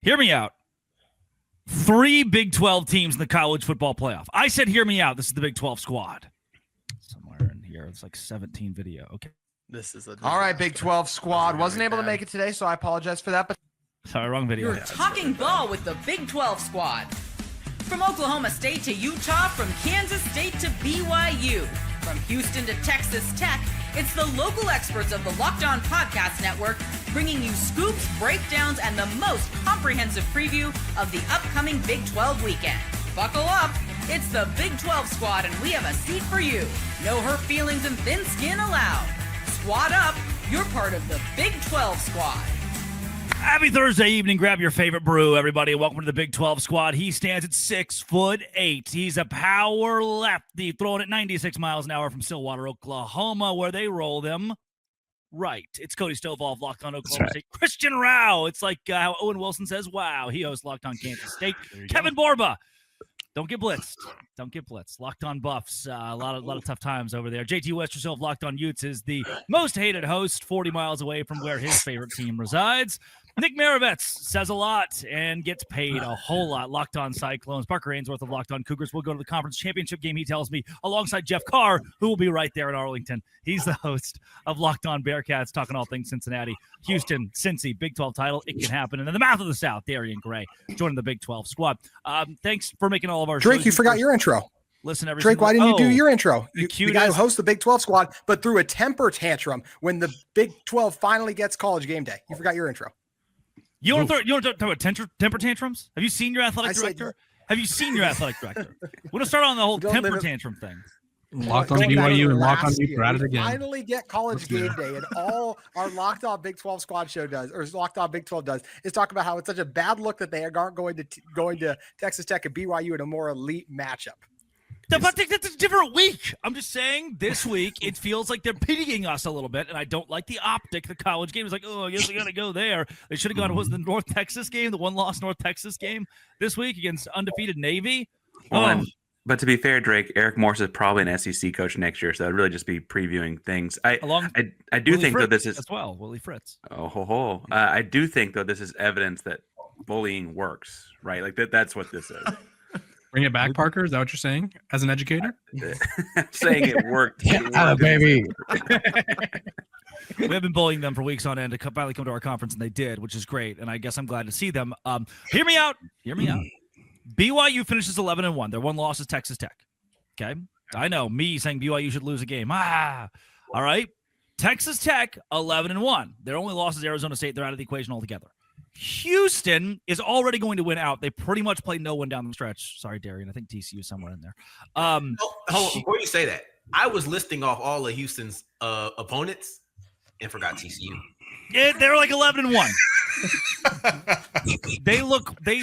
Hear me out. 3 Big 12 teams in the college football playoff. I said, hear me out. This is the Big 12 squad. Somewhere in here. It's like 17 video. Okay. This is all right, Big 12 squad. Wasn't able to make it today, so I apologize for that. But sorry, wrong video. You're talking ball with the Big 12 squad. From Oklahoma State to Utah, from Kansas State to BYU, from Houston to Texas Tech, it's the local experts of the Locked On Podcast Network bringing you scoops, breakdowns, and the most comprehensive preview of the upcoming Big 12 weekend. Buckle up. It's the Big 12 squad, and we have a seat for you. No hurt feelings and thin skin allowed. Squad up. You're part of the Big 12 squad. Happy Thursday evening. Grab your favorite brew, everybody. Welcome to the Big 12 squad. He stands at 6'8". He's a power lefty, throwing at 96 miles an hour from Stillwater, Oklahoma, where they roll them right. It's Cody Stovall of Locked On Oklahoma State. Christian Rao. It's like how Owen Wilson says, wow. He hosts Locked On Kansas State. Kevin Borba. Don't get blitzed. Don't get blitzed. Locked On Buffs. A lot of tough times over there. JT Westerfield of Locked On Utes is the most hated host 40 miles away from where his favorite team resides. Nick Maravets says a lot and gets paid a whole lot. Locked On Cyclones. Parker Ainsworth of Locked On Cougars will go to the conference championship game, he tells me, alongside Jeff Carr, who will be right there in Arlington. He's the host of Locked On Bearcats, talking all things Cincinnati, Houston, Cincy, Big 12 title. It can happen. And in the mouth of the South, Darian Gray joining the Big 12 squad. Thanks for making all of our Drake, shows. you forgot your intro. Listen, Drake, why didn't you do your intro? The guy who cutest- hosts the Big 12 squad, but threw a temper tantrum when the Big 12 finally gets college game day. You forgot your intro. You want to talk about temper tantrums? Have you seen your athletic director? Have you seen your athletic director? We're going to start on the whole temper tantrum thing. Locked on BYU and Locked on you at it again. Finally get college game day, and all our Locked On Big 12 squad show does, or Locked On Big 12 does, is talk about how it's such a bad look that they aren't going to Texas Tech and BYU in a more elite matchup. But that's a different week. I'm just saying this week it feels like they're pitying us a little bit, and I don't like the optic. The college game is like, oh, I guess we got to go there. They should have gone. Was the North Texas game, the one-loss North Texas game this week against undefeated Navy? But to be fair, Drake, Eric Morse is probably an SEC coach next year, so I'd really just be previewing things. I do think though this is as well, Willie Fritz. I do think though this is evidence that bullying works, right? Like that's what this is. Bring it back, Parker. Is that what you're saying as an educator? Saying it worked. Baby. We have been bullying them for weeks on end to finally come to our conference, and they did, which is great. And I guess I'm glad to see them. Hear me out. BYU finishes 11-1. Their one loss is Texas Tech. Okay. I know me saying BYU should lose a game. All right. Texas Tech 11-1. Their only loss is Arizona State. They're out of the equation altogether. Houston is already going to win out. They pretty much play no one down the stretch. Sorry, Darian. I think TCU is somewhere in there. Hold on, before you say that, I was listing off all of Houston's opponents and forgot TCU. Yeah, they're like 11-1.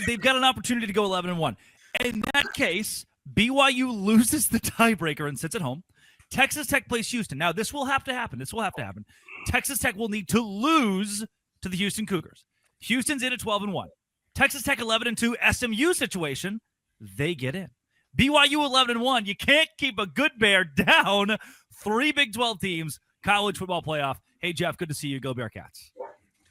They've got an opportunity to go 11-1. In that case, BYU loses the tiebreaker and sits at home. Texas Tech plays Houston. Now, this will have to happen. Texas Tech will need to lose to the Houston Cougars. Houston's in at 12-1. Texas Tech 11-2. SMU situation, they get in. BYU 11-1. You can't keep a good bear down. 3 Big 12 teams, college football playoff. Hey, Jeff, good to see you. Go Bearcats.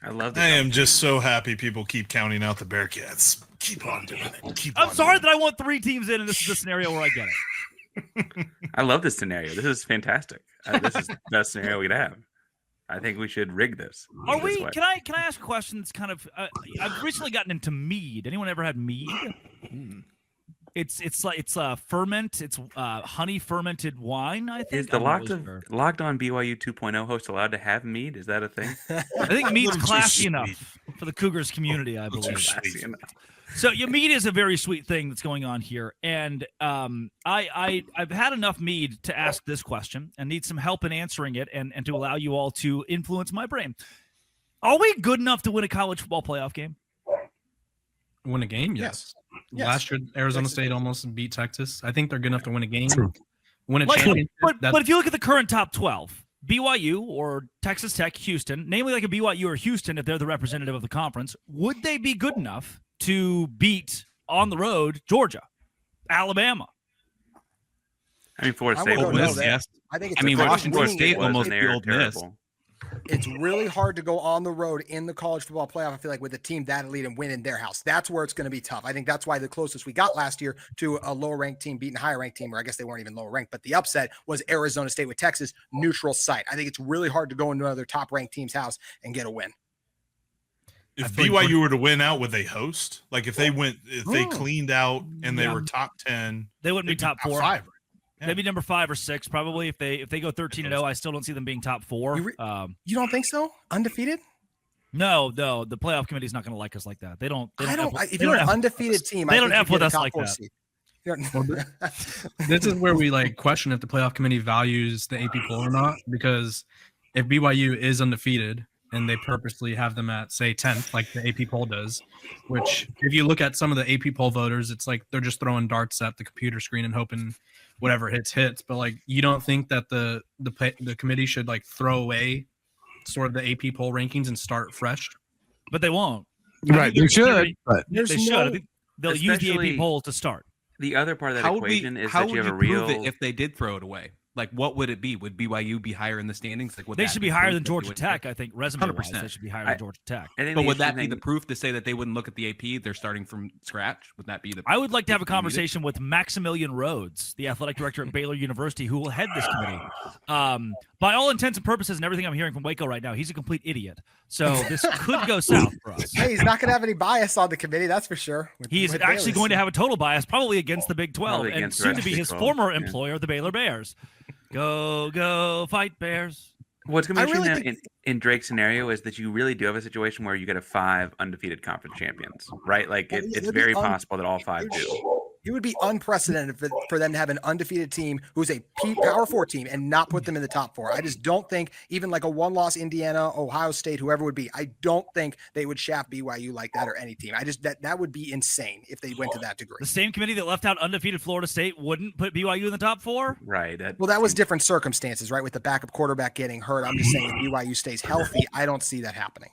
I love that. I am just so happy people keep counting out the Bearcats. Keep on doing it. I'm sorry that I want 3 teams in, and this is the scenario where I get it. I love this scenario. This is fantastic. This is the best scenario we could have. I think we should rig this. Are we? Can I ask a question that's kind of? I've recently gotten into mead. Anyone ever had mead? It's ferment. It's honey fermented wine. I think. Is the Locked On BYU 2.0 host allowed to have mead? Is that a thing? I think mead's classy enough for the Cougars community. I believe. So your mead is a very sweet thing that's going on here, and I've had enough mead to ask this question and need some help in answering it, and to allow you all to influence my brain. Are we good enough to win a college football playoff game? Win a game? Yes. Last year, Arizona State almost beat Texas. I think they're good enough to win a game. Win a championship. But if you look at the current top 12, BYU or Texas Tech, Houston, namely like a BYU or Houston, if they're the representative of the conference, would they be good enough to beat on the road Georgia, Alabama? I mean, Florida State. Yes. I think it's Washington State almost beat Ole Miss. It's really hard to go on the road in the college football playoff. I feel like with a team that elite and win in their house, that's where it's going to be tough. I think that's why the closest we got last year to a lower ranked team beating a higher ranked team, or I guess they weren't even lower ranked, but the upset was Arizona State with Texas, neutral site. I think it's really hard to go into another top ranked team's house and get a win. If BYU were to win out, would they host? Like if they cleaned out and they were top 10, they wouldn't be top 4. 5. Yeah. Maybe number 5 or 6, probably. If they go 13-0, I still don't see them being top 4. You don't think so? Undefeated? No, the playoff committee is not going to like us like that. They don't. If you're an undefeated team, they don't F with us like that. Well, this is where we question if the playoff committee values the AP poll or not, because if BYU is undefeated and they purposely have them at, say, 10th, like the AP poll does, which if you look at some of the AP poll voters, it's like they're just throwing darts at the computer screen and hoping whatever hits. But like, you don't think that the committee should like throw away sort of the AP poll rankings and start fresh? But they won't. Right. They should. But they should. They'll use the AP poll to start. The other part of that equation is that you have a real. Prove it if they did throw it away? Like, what would it be? Would BYU be higher in the standings? Like, they should be higher than Georgia Tech. I think resume-wise, they should be higher than Georgia Tech. But would that be the proof to say that they wouldn't look at the AP? They're starting from scratch. Would that be the? I would like to have a conversation with Maximilian Rhodes, the athletic director at Baylor University, who will head this committee. By all intents and purposes, and everything I'm hearing from Waco right now, he's a complete idiot. So this could go south for us. Hey, he's not going to have any bias on the committee, that's for sure. He's actually going to have a total bias, probably against the Big 12, and soon to be his former employer, the Baylor Bears. Go, fight Bears. What's going to be interesting in Drake's scenario is that you really do have a situation where you get 5 undefeated conference champions, right? Like it's very possible that all 5 do. It would be unprecedented for them to have an undefeated team who's a Power 4 team and not put them in the top 4. I just don't think even like a one-loss Indiana, Ohio State, whoever would be, I don't think they would shaft BYU like that or any team. That would be insane if they went to that degree. The same committee that left out undefeated Florida State wouldn't put BYU in the top 4? Right. That was different circumstances, right? With the backup quarterback getting hurt. I'm just saying if BYU stays healthy, I don't see that happening.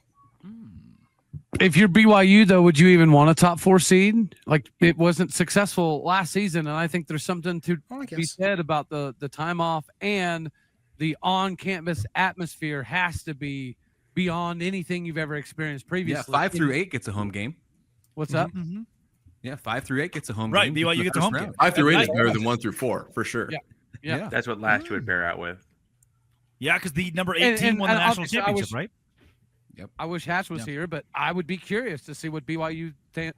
If you're BYU, though, would you even want a top 4 seed? Like, it wasn't successful last season, and I think there's something to be said about the time off, and the on-campus atmosphere has to be beyond anything you've ever experienced previously. Yeah, 5 through 8 gets a home game. What's up? Mm-hmm. Yeah, 5 through 8 gets a home game. Right, BYU gets a home game. 5 through 8 is better than 1 through 4, for sure. Yeah. That's what last year would bear out with. Yeah, because the number 8 team won the national championship, right? Yep. I wish Hatch was here, but I would be curious to see what BYU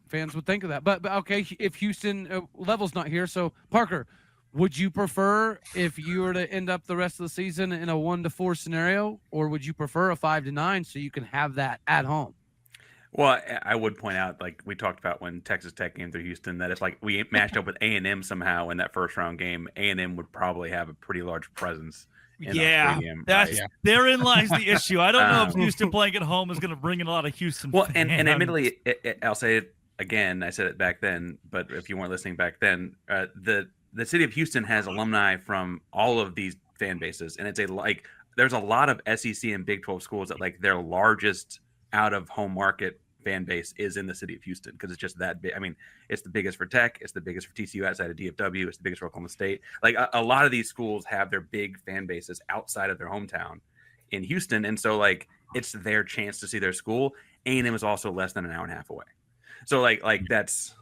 fans would think of that. But okay, if Houston Level's not here, so Parker, would you prefer if you were to end up the rest of the season in a 1-4 scenario, or would you prefer a 5-9 so you can have that at home? Well, I would point out, like we talked about when Texas Tech came through Houston, that if like we matched up with A&M somehow in that first round game, A&M would probably have a pretty large presence. Therein lies the issue. I don't know if Houston playing at home is going to bring in a lot of Houston fans. And admittedly, I'll say it again. I said it back then, but if you weren't listening back then, the city of Houston has alumni from all of these fan bases, and there's a lot of SEC and Big 12 schools that like their largest out of home market fan base is in the city of Houston because it's just that big. I mean, it's the biggest for Tech, it's the biggest for TCU outside of DFW, it's the biggest for Oklahoma State. Like a lot of these schools have their big fan bases outside of their hometown in Houston, and so like it's their chance to see their school. A&M is also less than an hour and a half away, so like that's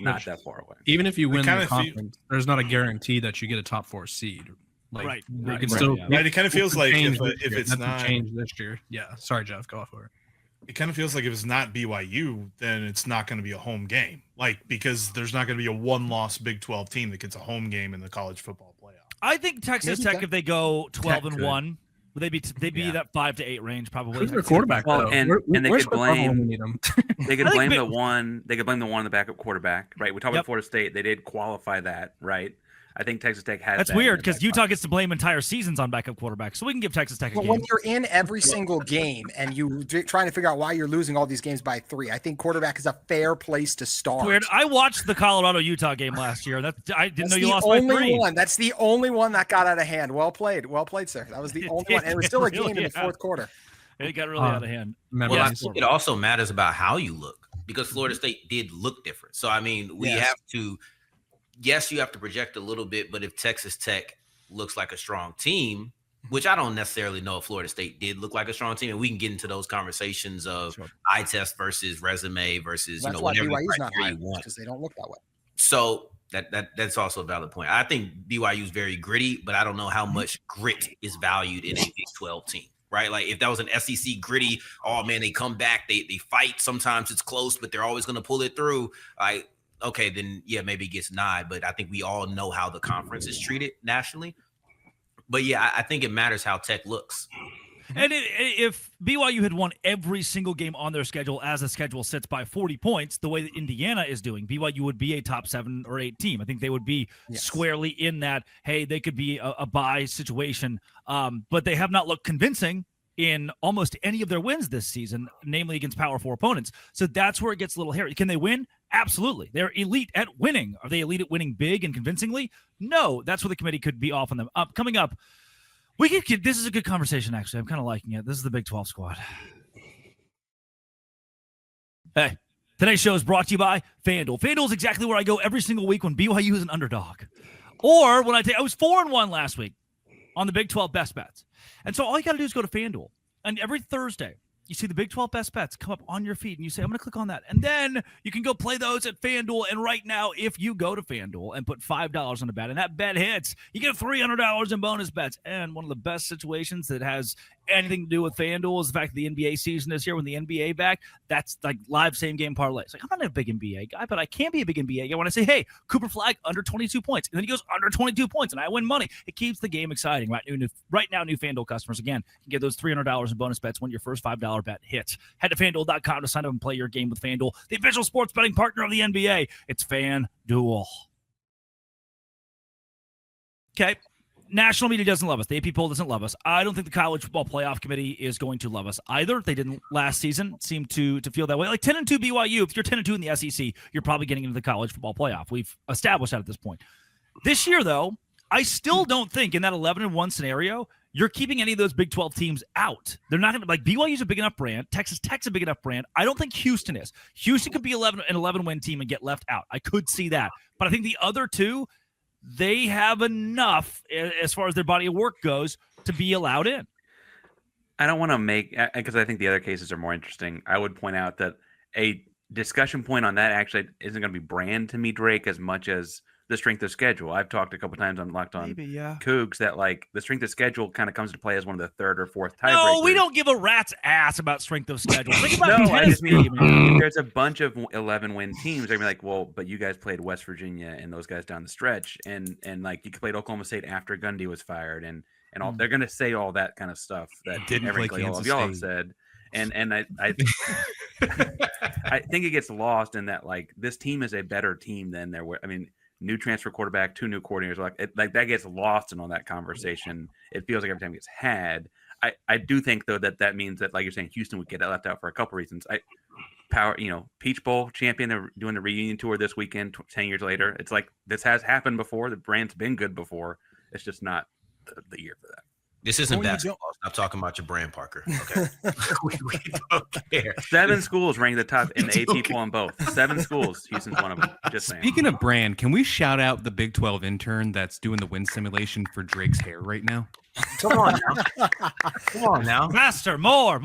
not that far away. Even if you win the conference, there's not a guarantee that you get a top 4 seed. Like, right. It kind of feels like if it's not changed this year. Yeah. Sorry, Jeff. Go for it. It kind of feels like if it's not BYU, then it's not going to be a home game. Like, because there's not going to be a 1-loss Big 12 team that gets a home game in the college football playoff. I think Texas Tech, if they go 12-1, they'd be that 5 to 8 range probably. Who's their quarterback? Well, and they could blame they could blame the one the backup quarterback, right? We talked about Florida State. They did qualify that, right? I think Texas Tech has. That's weird because Utah gets to blame entire seasons on backup quarterbacks, so we can give Texas Tech a game. When you're in every single game and you're trying to figure out why you're losing all these games by 3, I think quarterback is a fair place to start. Weird. I watched the Colorado-Utah game last year. I didn't know you lost by 3. That's the only one that got out of hand. Well played, sir. That was the only one. And it was still a game in the fourth quarter. It got really out of hand. Well, I think it also matters about how you look because Florida State did look different. So I mean, we have to. Yes, you have to project a little bit, but if Texas Tech looks like a strong team, which I don't necessarily know if Florida State did look like a strong team, and we can get into those conversations of eye test versus resume versus That's why whatever BYU's not criteria high you want. because they don't look that way. So that's also a valid point. I think BYU is very gritty, but I don't know how much grit is valued in a Big 12 team, right? Like if that was an SEC gritty, oh man, they come back, they fight. Sometimes it's close, but they're always going to pull it through. Like, okay, then yeah, maybe it gets nod, but I think we all know how the conference is treated nationally. But yeah, I think it matters how Tech looks. And if BYU had won every single game on their schedule as the schedule sits by 40 points, the way that Indiana is doing, BYU would be a top 7 or 8 team. I think they would be squarely in that, hey, they could be a bye situation. But they have not looked convincing in almost any of their wins this season, namely against Power 4 opponents. So that's where it gets a little hairy. Can they win? Absolutely. They're elite at winning. Are they elite at winning big and convincingly? No. That's where the committee could be off on them. Coming up, this is a good conversation, actually. I'm kind of liking it. This is the Big 12 squad. Hey, today's show is brought to you by FanDuel. FanDuel is exactly where I go every single week when BYU is an underdog. Or when I was 4-1 last week on the Big 12 best bets. And so all you got to do is go to FanDuel. And every Thursday, you see the Big 12 best bets come up on your feed, and you say, I'm going to click on that. And then you can go play those at FanDuel. And right now, if you go to FanDuel and put $5 on a bet, and that bet hits, you get $300 in bonus bets. And one of the best situations that has anything to do with FanDuel is the fact that the NBA season is here. When the NBA back, that's like live same-game parlays. Like, I'm not a big NBA guy, but I can be a big NBA guy when I say, hey, Cooper Flag under 22 points. And then he goes under 22 points, and I win money. It keeps the game exciting. Right now, new FanDuel customers, again, can get those $300 in bonus bets when your first $5 bet hits. Head to FanDuel.com to sign up and play your game with FanDuel, the official sports betting partner of the NBA. It's FanDuel. Okay. National media doesn't love us. The AP poll doesn't love us. I don't think the college football playoff committee is going to love us either. They didn't last season seem to feel that way. Like 10-2 BYU, if you're 10-2 in the SEC, you're probably getting into the college football playoff. We've established that at this point. This year, though, I still don't think in that 11-1 scenario, you're keeping any of those Big 12 teams out. They're not going to, like, BYU's a big enough brand. Texas Tech's a big enough brand. I don't think Houston is. Houston could be an 11-win team and get left out. I could see that. But I think the other two, they have enough as far as their body of work goes to be allowed in. I don't want to make, because I think the other cases are more interesting. I would point out that a discussion point on that actually isn't going to be brand to me, Drake, as much as the strength of schedule. I've talked a couple times on Locked On Cougs that like the strength of schedule kind of comes to play as one of the third or fourth tiebreakers. No, we don't give a rat's ass about strength of schedule. Think about no, I just mean if there's a bunch of 11-win teams, they're gonna be like, well, but you guys played West Virginia and those guys down the stretch, and like you played Oklahoma State after Gundy was fired, and all they're gonna say all that kind of stuff that all of y'all have said. And I I think it gets lost in that like this team is a better team than there were. I mean, new transfer quarterback, 2 new coordinators, like that gets lost in all that conversation. It feels like every time it gets had. I do think though that means that, like you're saying, Houston would get left out for a couple reasons. Peach Bowl champion, they're doing the reunion tour this weekend, 10 years later. It's like this has happened before. The brand's been good before. It's just not the year for that. This isn't basketball. Stop talking about your brand, Parker. Okay. we don't care. 7 schools ranked the top in the AP poll on both. 7 schools. Houston's one of them. Just saying. Speaking of brand, can we shout out the Big 12 intern that's doing the win simulation for Drake's hair right now? Come on now. Come on now. Master, more.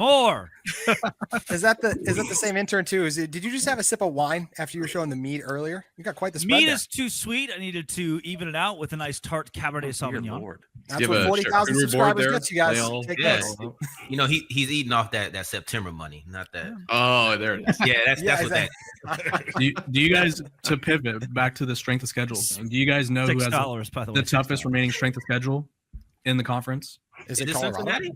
Is that the same intern too? Did you just have a sip of wine after you were showing the mead earlier? You got quite the spread. Mead there. is too sweet. I needed to even it out with a nice tart Cabernet Sauvignon. Lord. That's what 40,000 subscribers gets you guys. Take Yes. notes. You know, he's eating off that September money, not that. Oh, there it is. Yeah, that's what that. Do you guys, to pivot back to the strength of schedule thing, do you guys know who has $6, by the way, the toughest remaining strength of schedule in the conference? Is it Colorado? Cincinnati?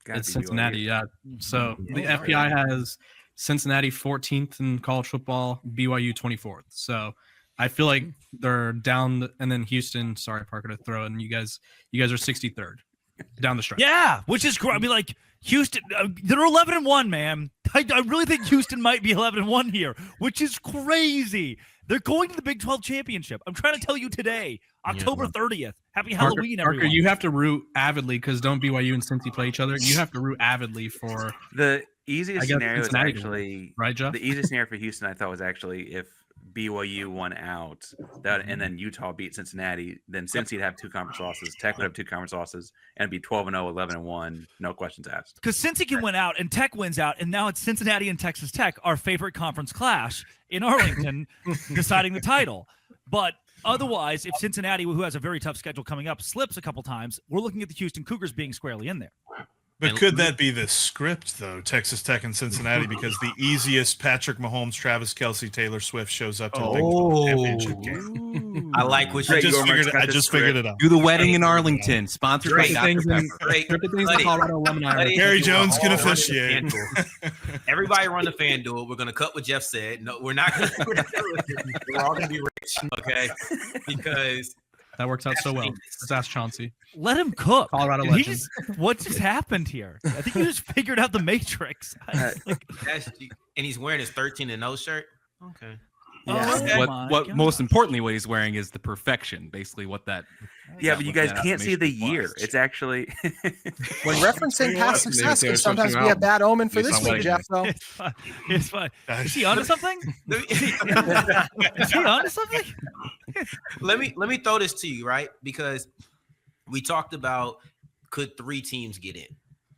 It's Cincinnati, yeah. So the FPI has Cincinnati 14th in college football, BYU 24th. So I feel like they're down, and then Houston. Sorry, Parker, to throw in. You guys are 63rd down the stretch. Yeah, which is great. I mean, like Houston, they're 11-1, man. I really think Houston might be 11-1 here, which is crazy. They're going to the Big 12 championship. I'm trying to tell you today, October 30th. Happy Halloween, everyone. Parker, you have to root avidly because don't BYU and Cincy play each other. You have to root avidly for the easiest scenario is actually right, Jeff? The easiest scenario for Houston, I thought, was actually if BYU won out, and then Utah beat Cincinnati, then Cincy'd have 2 conference losses, Tech would have 2 conference losses, and it'd be 12-0, 11-1, no questions asked. Because Cincy can win out and Tech wins out, and now it's Cincinnati and Texas Tech, our favorite conference clash in Arlington, deciding the title. But otherwise, if Cincinnati, who has a very tough schedule coming up, slips a couple times, we're looking at the Houston Cougars being squarely in there. But could that be the script, though, Texas Tech and Cincinnati? Because the easiest Patrick Mahomes, Travis Kelce, Taylor Swift shows up to the Big 12 championship game. I like what I just figured it out. Do the wedding in Arlington, sponsored by Dr. Pepper. Harry Jones can officiate. Everybody run the FanDuel. We're going to cut what Jeff said. No, we're not going to. We're all going to be rich, okay? Because that works out so well. Let's ask Chauncey. Let him cook. Colorado legend. What just happened here? I think you just figured out the Matrix. And he's wearing his 13-0 shirt. Okay. Yeah. What most importantly, what he's wearing is the perfection. Basically, what that. Yeah, but you guys can't see the year. It's actually when referencing past success can sometimes be a bad omen for this week, Jeff. Though it's fine. Is he onto something? Is he onto something? Let me throw this to you, right? Because we talked about could 3 teams get in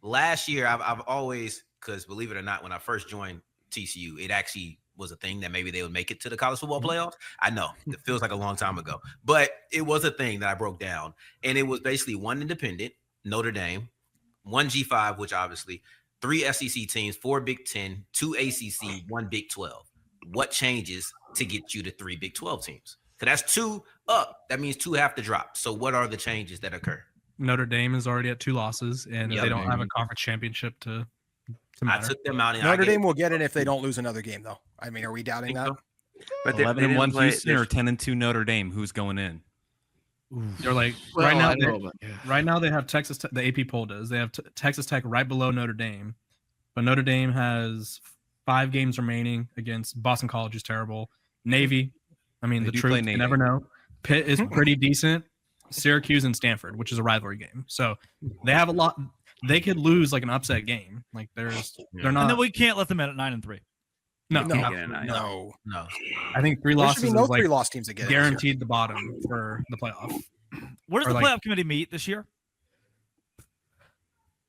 last year. I've always, because believe it or not, when I first joined TCU, it actually was a thing that maybe they would make it to the college football playoffs. I know it feels like a long time ago, but it was a thing that I broke down, and it was basically 1 independent, Notre Dame, 1 G5, which obviously 3 SEC teams, 4 Big 10, 2 ACC, 1 Big 12. What changes to get you to 3 Big 12 teams? Because that's 2 up. That means 2 have to drop. So what are the changes that occur? Notre Dame is already at 2 losses, and they don't have a conference championship to matter. I took them out. Notre Dame will get it if they don't lose another game, though. I mean, are we doubting that? But 11-1 Houston or 10-2 Notre Dame? Who's going in? They're like right now they have Texas. The AP poll does. They have Texas Tech right below Notre Dame, but Notre Dame has 5 games remaining against Boston College, is terrible. Navy, I mean, the truth, you never know. Pitt is pretty decent. Syracuse and Stanford, which is a rivalry game. So they have a lot. They could lose like an upset game. Like they're not. And then we can't let them in at 9-3. No. I think 3 losses should be no is like 3 loss teams that get guaranteed the bottom for the playoff. Where does the playoff committee meet this year?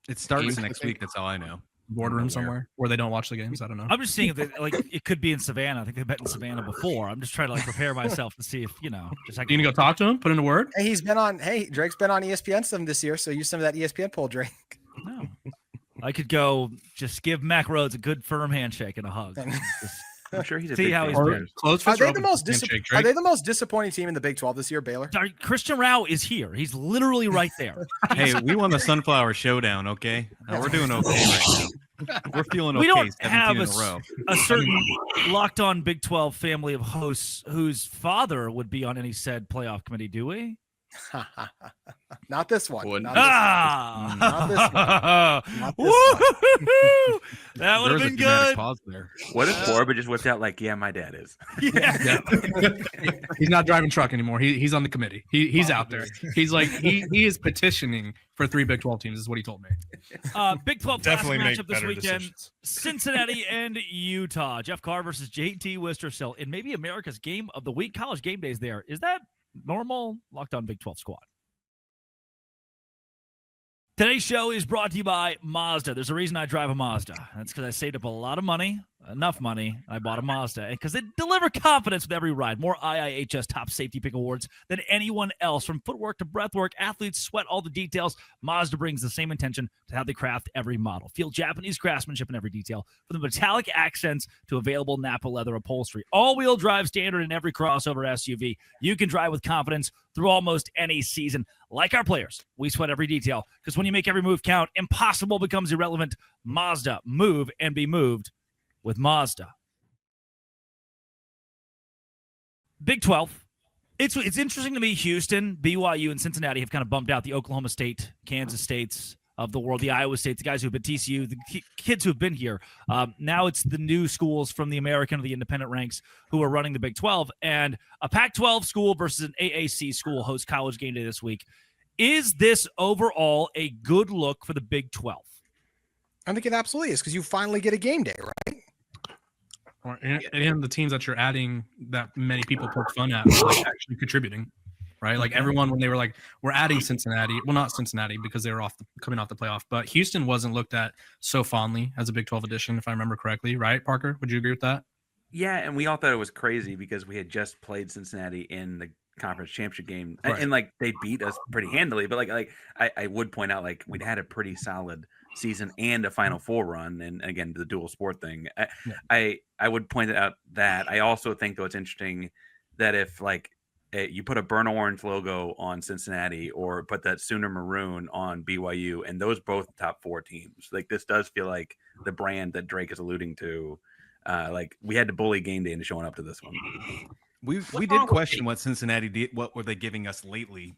It starts next week. That's all I know. Boardroom somewhere where they don't watch the games. I don't know. I'm just seeing if it could be in Savannah. I think they've met in Savannah before. I'm just trying to prepare myself to see if Just you gonna go talk to him? Put in a word. Hey, Drake's been on ESPN some this year, so use some of that ESPN poll, Drake. No. I could go just give Mac Rhodes a good firm handshake and a hug. I'm sure he's a see how he's close. Are they the most disappointing team in the Big 12 this year, Baylor? Christian Rao is here. He's literally right there. Hey, we won the Sunflower Showdown. Okay, we're doing okay right now. We're feeling okay. We don't 17 have in a row. a certain locked on Big 12 family of hosts whose father would be on any said playoff committee, do we? Not this one. Not this one. That would have been good. What if Corba just whipped out like, yeah, my dad is. Yeah. He's not driving truck anymore. He's on the committee. He's out there. He's like he is petitioning for 3 Big 12 teams. Is what he told me. Big 12 definitely matchup this weekend: decisions. Cincinnati and Utah. Jeff Carr versus JT Wistersill in maybe America's game of the week. College game days there. Is that normal? Locked on Big 12 squad. Today's show is brought to you by Mazda. There's a reason I drive a Mazda. That's because I saved up a lot of money, enough money, and I bought a Mazda. Because they deliver confidence with every ride. More IIHS Top Safety Pick awards than anyone else. From footwork to breathwork, athletes sweat all the details. Mazda brings the same intention to how they craft every model. Feel Japanese craftsmanship in every detail. From the metallic accents to available Napa leather upholstery. All-wheel drive standard in every crossover SUV. You can drive with confidence through almost any season. Like our players, we sweat every detail because when you make every move count, impossible becomes irrelevant. Mazda, move and be moved with Mazda. Big 12. It's interesting to me. Houston, BYU, and Cincinnati have kind of bumped out the Oklahoma State, Kansas States of the world, the Iowa States, the guys who've been TCU, the kids who've been here. Now it's the new schools from the American or the independent ranks who are running the Big 12. And a Pac-12 school versus an AAC school hosts College Game Day this week. Is this overall a good look for the Big 12? I think it absolutely is because you finally get a game day, right? Or and the teams that you're adding that many people poke fun at are like actually contributing, right? Like everyone, when they were like, we're adding Cincinnati. Well, not Cincinnati because they were coming off the playoff, but Houston wasn't looked at so fondly as a Big 12 addition, if I remember correctly, right? Parker, would you agree with that? Yeah, and we all thought it was crazy because we had just played Cincinnati in the conference championship game, Right. and like they beat us pretty handily. But like I would point out, like we'd had a pretty solid season and a Final Four run, and again the dual sport thing. I would point out that I also think though it's interesting that if like you put a burnt orange logo on Cincinnati or put that Sooner maroon on BYU, and those both top 4 teams, like this does feel like the brand that Drake is alluding to. Like we had to bully GameDay into showing up to this one. We did question what Cincinnati did. What were they giving us lately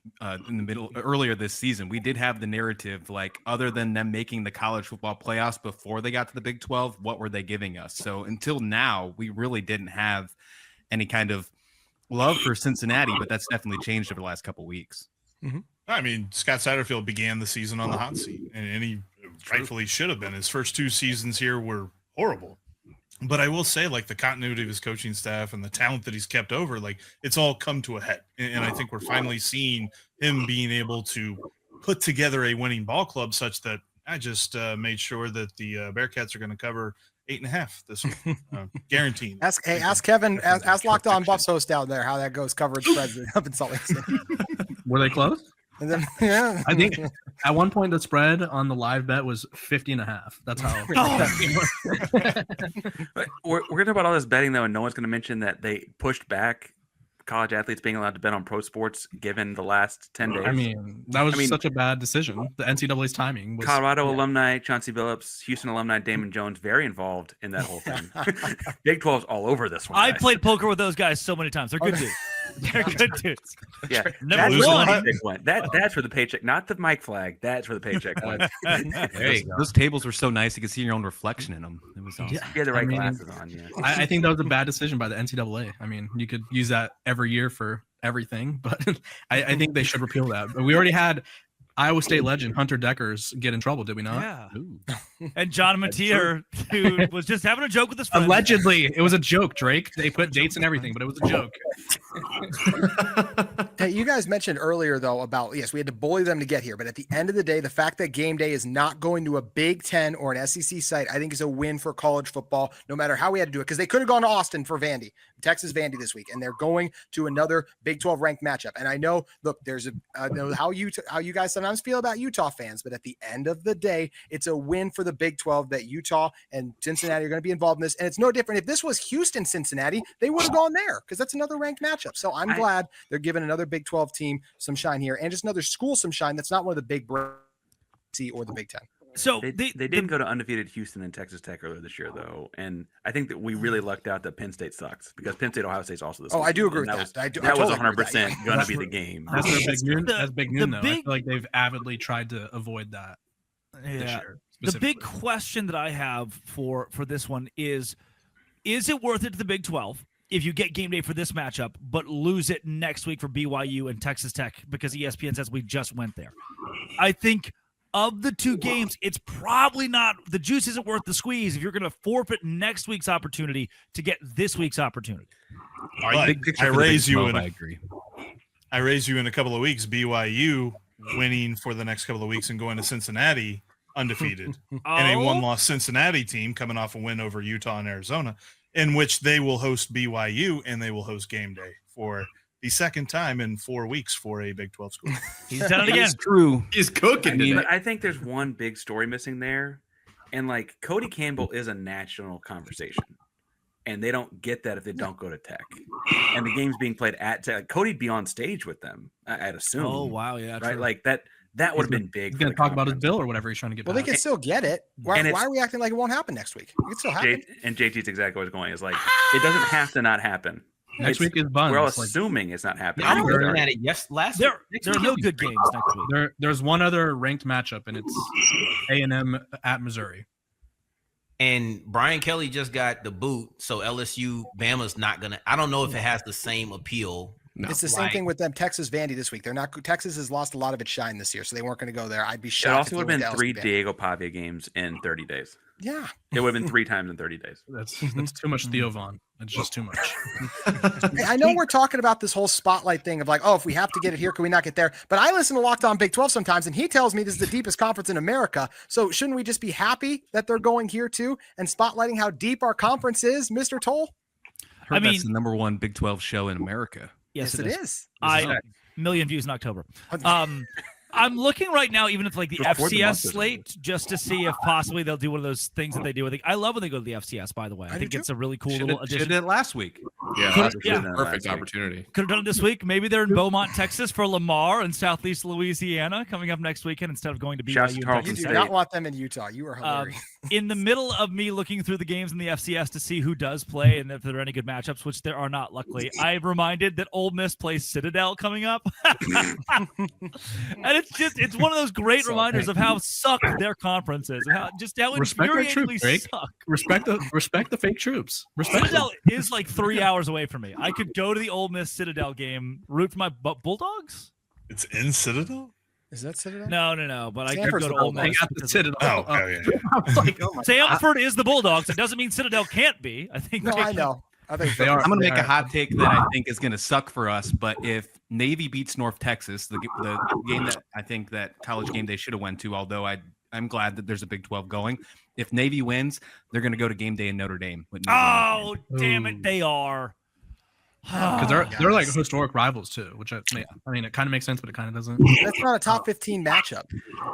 in the middle earlier this season? We did have the narrative, like other than them making the college football playoffs before they got to the Big 12, what were they giving us? So until now, we really didn't have any kind of love for Cincinnati, but that's definitely changed over the last couple of weeks. Mm-hmm. I mean, Scott Satterfield began the season on the hot seat, and he rightfully should have been. His first 2 seasons here were horrible. But I will say, like, the continuity of his coaching staff and the talent that he's kept over, like, it's all come to a head. And I think we're finally seeing him being able to put together a winning ball club such that I just made sure that the Bearcats are going to cover 8.5 this week. Guaranteed. Ask Kevin, ask Locked On Buffs host down there how that goes coverage spreads up in Salt Lake City. Were they close? And then, yeah. I think at one point the spread on the live bet was 50.5. That's how. But we're going to talk about all this betting though, and no one's going to mention that they pushed back college athletes being allowed to bet on pro sports given the last 10 days. I mean, that was such a bad decision. The NCAA's timing was. Colorado alumni Chauncey Billups, Houston alumni Damon Jones, very involved in that whole thing. Big 12's all over this one. I played poker with those guys so many times. They're good dudes. They're good dudes. Yeah, Never that's won. where the paycheck went. That's for the paycheck, not the mic flag. That's for the paycheck went. There you go. Those tables were so nice you could see your own reflection in them. It was awesome. You had the right glasses on. Yeah, I think that was a bad decision by the NCAA. I mean, you could use that every year for everything, but I think they should repeal that. But we already had Iowa State legend Hunter Deckers get in trouble, did we not? Yeah. And John Mateer, who was just having a joke with his friends. Allegedly, it was a joke, Drake. They put dates and everything, but it was a joke. Hey, you guys mentioned earlier, though, about, yes, we had to bully them to get here. But at the end of the day, the fact that GameDay is not going to a Big 10 or an SEC site, I think is a win for college football, no matter how we had to do it. Because they could have gone to Austin for Vandy, Texas Vandy this week, and they're going to another Big 12 ranked matchup. And I know, look, there's I know how you guys sometimes feel about Utah fans, but at the end of the day, it's a win for the Big 12 that Utah and Cincinnati are going to be involved in this. And it's no different. If this was Houston, Cincinnati, they would have gone there because that's another ranked matchup. So I'm glad they're giving another Big 12 team some shine here and just another school some shine. That's not one of the big or the Big 10. So they did go to undefeated Houston and Texas Tech earlier this year, though, and I think that we really lucked out that Penn State sucks because Penn State Ohio State's also this. Oh, I do agree with that. that. Was 100% going to be the game. That's big news. That's big news. Though. I feel like they've avidly tried to avoid that. Yeah. The big question that I have for this one is it worth it to the Big 12 if you get GameDay for this matchup, but lose it next week for BYU and Texas Tech because ESPN says we just went there? I think of the two games, it's probably not – the juice isn't worth the squeeze if you're going to forfeit next week's opportunity to get this week's opportunity. I raise you in a couple of weeks, BYU winning for the next couple of weeks and going to Cincinnati undefeated, and a one-loss Cincinnati team coming off a win over Utah and Arizona, in which they will host BYU and they will host GameDay for the second time in 4 weeks for a Big 12 school. He's done it again. It's true. He's cooking. But I think there's one big story missing there, and like Cody Campbell is a national conversation, and they don't get that if they don't go to Tech, and the game's being played at Tech. Like, Cody'd be on stage with them, I'd assume. Oh wow, yeah, right, true. like that. That would have been big. He's going to talk about his bill or whatever he's trying to get. Well, they can still get it. Why are we acting like it won't happen next week? It can still happen. And JT's exactly what's going. Is like it doesn't have to not happen. Next week is Buns. We're all assuming it's not happening. I was looking at it last there week. are no good games next week. There's one other ranked matchup, and it's A&M at Missouri. And Brian Kelly just got the boot, so LSU Bama's not gonna. I don't know if it has the same appeal. No. It's the same thing with them. Texas Vandy this week. They're not. Texas has lost a lot of its shine this year, so they weren't going to go there. I'd be shocked. It also would have been 3 Diego Pavia games in 30 days. Yeah. It would have been 3 times in 30 days. That's too much Theo Vaughn. It's just too much. Hey, I know we're talking about this whole spotlight thing of like, oh, if we have to get it here, can we not get there? But I listen to Locked On Big 12 sometimes, and he tells me this is the deepest conference in America. So shouldn't we just be happy that they're going here too and spotlighting how deep our conference is, Mr. Toll? I mean, that's the #1 Big 12 show in America. Yes, it is. Million views in October. I'm looking right now, even if like the FCS slate, just to see if possibly they'll do one of those things that they do. I love when they go to the FCS, by the way. I think it's a really cool little addition. Did it last week. Yeah, perfect opportunity. Could have done it this week. Maybe they're in Beaumont, Texas for Lamar and Southeast Louisiana coming up next weekend instead of going to BYU. You do not want them in Utah. You are hilarious. In the middle of me looking through the games in the FCS to see who does play and if there are any good matchups, which there are not, luckily, I'm reminded that Ole Miss plays Citadel coming up. And it's one of those great reminders of how sucked their conference is, how infuriatingly suck. Respect the fake troops. Citadel is like 3 hours away from me. I could go to the Ole Miss Citadel game, root for my Bulldogs. It's in Citadel? Is that Citadel? No. But I could go to Ole Miss. Citadel. Yeah. Samford is the Bulldogs. It doesn't mean Citadel can't be. I think. No, I know. I think they are. I'm going to make a hot take that I think is going to suck for us. But if Navy beats North Texas, the game that I think that College Game Day should have went to, although I'm glad that there's a Big 12 going. If Navy wins, they're going to go to Game Day in Notre Dame. Oh, damn it, they are. Because they're like historic rivals too, which I mean it kind of makes sense, but it kind of doesn't. That's not a top 15 matchup.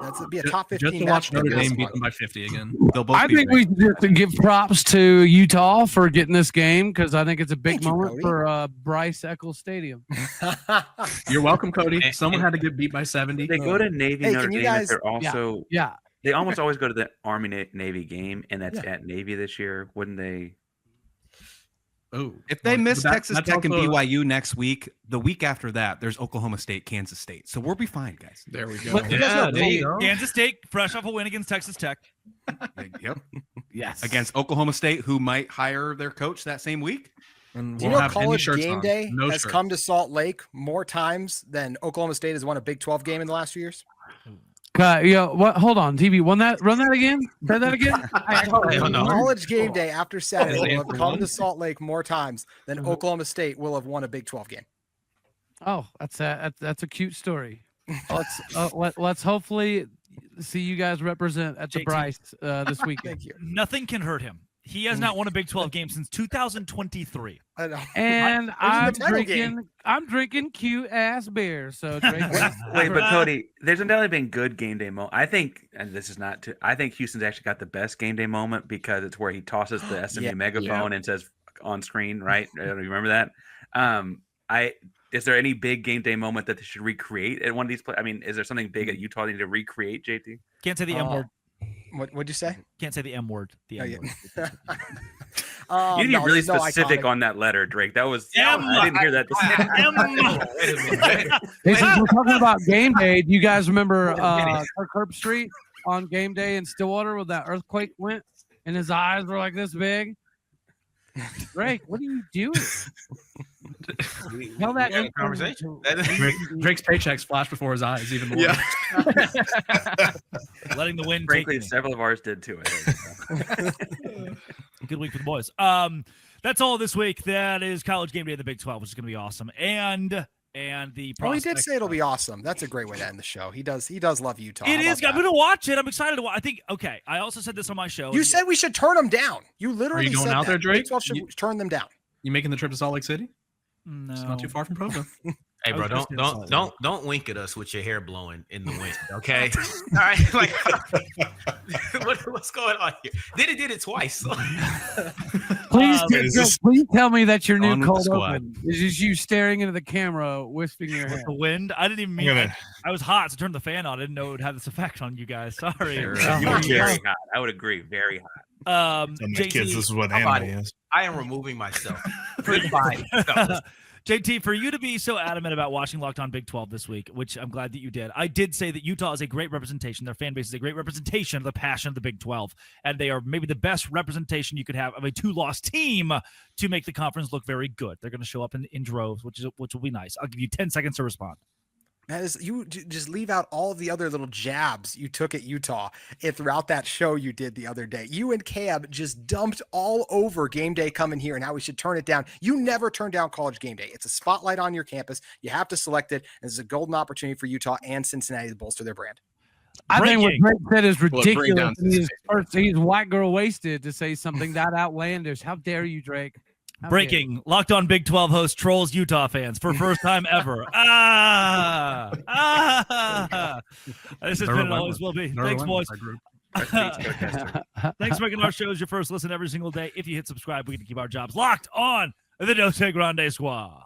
That's be a top 15 just to watch Notre Dame beat them by 50 again. I think we should give props to Utah for getting this game because I think it's a big moment for Bryce Eccles Stadium. You're welcome, Cody. Someone had to get beat by 70. They go to Navy Notre Dame. Guys, they're also yeah. They almost always go to the Army Navy game, and that's at Navy this year. Wouldn't they? Oh, if they miss Texas Tech and BYU next week, the week after that, there's Oklahoma State, Kansas State. So we'll be fine, guys. There we go. But Kansas State, fresh off a win against Texas Tech. Yep. Yes. Against Oklahoma State, who might hire their coach that same week. And do you know College Game Day has come to Salt Lake more times than Oklahoma State has won a Big 12 game in the last few years? What? Hold on, TV. Run that again. Say that again. College Game Day after Saturday will have come to Salt Lake more times than Oklahoma State will have won a Big 12 game. Oh, that's a cute story. Let's hopefully see you guys represent at the Bryce this weekend. Thank you. Nothing can hurt him. He has not won a Big 12 game since 2023. I know. And I'm drinking cute ass beer. So wait, but Cody, there's undoubtedly been good game day moment. I think, and this is not I think Houston's actually got the best game day moment because it's where he tosses the SMU megaphone and says on screen, right? You remember that? Is there any big game day moment that they should recreate at one of these plays? I mean, is there something big at Utah they need to recreate, JT? Can't say the M word. What'd you say? Can't say the M word. The M word. You need to be really specific on that letter, Drake. That was I didn't hear that. Since we're talking about game day, do you guys remember Kirk Street on game day in Stillwater where that earthquake went and his eyes were like this big? Drake, what are you doing? Tell that conversation. Drake's paychecks flash before his eyes even more. Yeah. Letting the wind. Frankly, several of ours did too. I think. Good week for the boys. That's all this week. That is College Game Day of the Big 12, which is going to be awesome. And the he did say it'll be awesome. That's a great way to end the show. He does love Utah. It is. I'm going to watch it. I'm excited to watch. I think. Okay. I also said this on my show. You said we should turn them down. You literally Are you going said out that. there, Drake? Big 12 should turn them down. You making the trip to Salt Lake City? No. It's not too far from Provo. Hey, bro, don't wink at us with your hair blowing in the wind, okay? All right, like what's going on here? Did it twice. Please tell me that your new cold open is just you staring into the camera, wisping your hair. The wind. I didn't even mean it. I was hot, so I turned the fan on. I didn't know it would have this effect on you guys. Sorry. You were very hot. I would agree, very hot. JT, kids, this is what anime is. I am removing myself. Fine. JT, for you to be so adamant about watching Locked On Big 12 this week, which I'm glad that you did, I did say that Utah is a great representation. Their fan base is a great representation of the passion of the Big 12, and they are maybe the best representation you could have of a two-loss team to make the conference look very good. They're going to show up in droves, which will be nice. I'll give you 10 seconds to respond. That is, you just leave out all of the other little jabs you took at Utah throughout that show you did the other day. You and Cab just dumped all over Game Day coming here and how we should turn it down. You never turn down College Game Day. It's a spotlight on your campus. You have to select it. And it's a golden opportunity for Utah and Cincinnati to bolster their brand. I think what Greg said is ridiculous. Well, He's white girl wasted to say something that outlandish. How dare you, Drake? How Breaking, Locked On Big 12 host trolls Utah fans for first time ever. This has been and always will be. Thanks, boys. Thanks for making our shows your first listen every single day. If you hit subscribe, we can keep our jobs locked on the Notre Grande Squad.